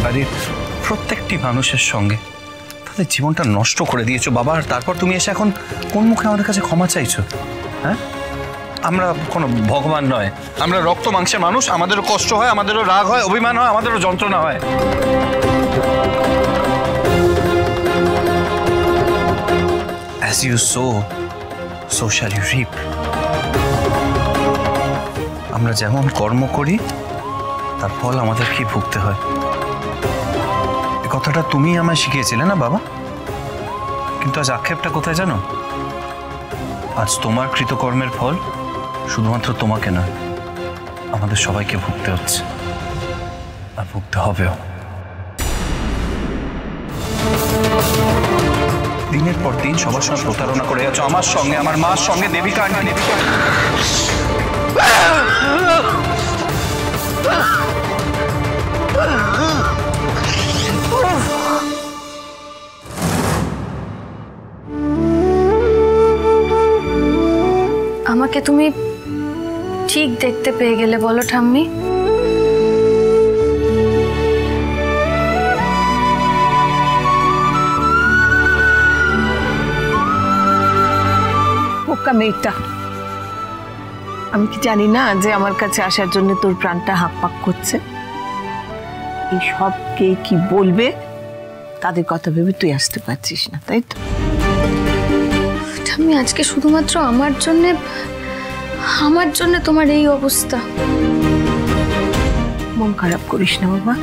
বাড়ির প্রত্যেকটি মানুষের সঙ্গে তাদের জীবনটা নষ্ট করে দিয়েছো বাবা। আর তারপর তুমি এসে এখন কোন মুখে আমাদের কাছে ক্ষমা চাইছো? হ্যাঁ, আমরা কোনো ভগবান নয়, আমরা রক্ত মাংসের মানুষ। আমাদেরও কষ্ট হয়, আমাদেরও রাগ হয়, অভিমান হয়, আমাদেরও যন্ত্রণা হয়। As you sow, so shall you reap. আমরা যেমন কর্ম করি তার ফল আমাদেরকে ভুগতে হয়। এই কথাটা তুমি আমায় শিখিয়েছিলে না বাবা? কিন্তু আজ আক্ষেপটা কোথায় জানো? আজ তোমার কৃতকর্মের ফল শুধুমাত্র তোমাকে না, আমাদের সবাইকে ভুগতে হচ্ছে, আর ভুগতে হবেও। দিনের পর দিন সবার সঙ্গে প্রতারণা করে যাচ্ছ, আমার সঙ্গে, আমার মার সঙ্গে, দেবিকা আন্টি। আমাকে তুমি ঠিক দেখতে পেয়ে গেলে বলো ঠাম্মি? পোকা মেয়েটা, আমি কি জানি না যে আমার কাছে আসার জন্য তোর প্রাণটা হাঁকপাক করছে? এই সব কে কি বলবে তাদের কথা ভেবে তুই আসতে পারছিস না, তাই তো? ঠাম্মি, আজকে শুধুমাত্র আমার জন্য তোমার এই অবস্থা। মন খারাপ করিস না বাবা,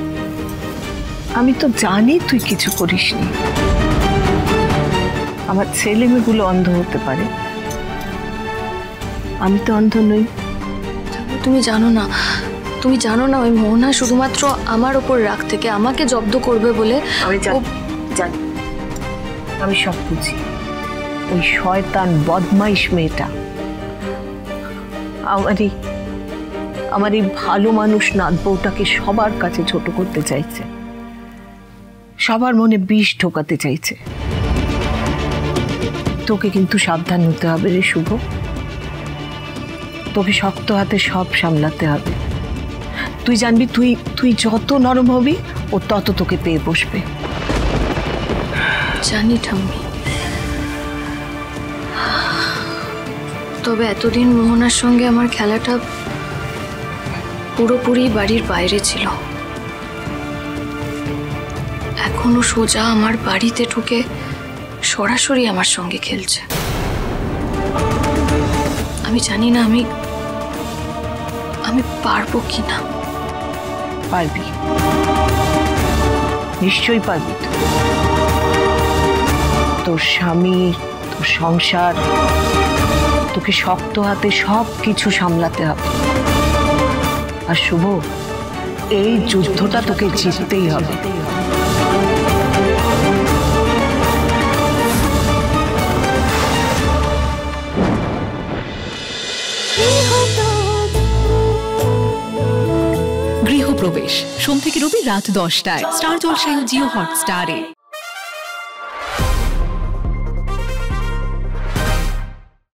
আমি তো জানি তুই কিছু করিসনি। আমার ছেলে মেয়েগুলো অন্ধ হতে পারে, আমি তো অন্ধ নই। তুমি জানো না ওই মোহনা শুধুমাত্র আমার ওপর রাগ থেকে আমাকে জব্দ করবে বলে। আমি জানি, আমি সব বুঝি। ওই শয়তান বদমাইশ মেয়েটা আমার এই ভালো মানুষ নাত বউটাকে সবার কাছে ছোট করতে চাইছে, সবার মনে বিষ ঢোকাতে চাইছে। তোকে কিন্তু সাবধান হতে হবে রে শুভ, তোকে শক্ত হাতে সব সামলাতে হবে। তুই জানবি তুই যত নরম হবি ও তত তোকে পেয়ে বসবে। জানি ঠাম্মি, তবে এতদিন মোহনার সঙ্গে আমার খেলাটা পুরোপুরি বাড়ির বাইরে ছিল। এখনো সোজা আমার বাড়িতে ঢুকে সরাসরি আমার সঙ্গে খেলছে। আমি জানি না আমি পারবো কিনা। পারবি, নিশ্চয়ই পারবি। তোর স্বামী, তোর সংসার, তোকে শক্ত হাতে সব কিছু সামলাতে হবে। আর শুভ, এই যুদ্ধটা তোকে জিততেই হবে। গৃহপ্রবেশ সোম থেকে রবি রাত 10টায় স্টার জলসায় ও জিও হটস্টারে।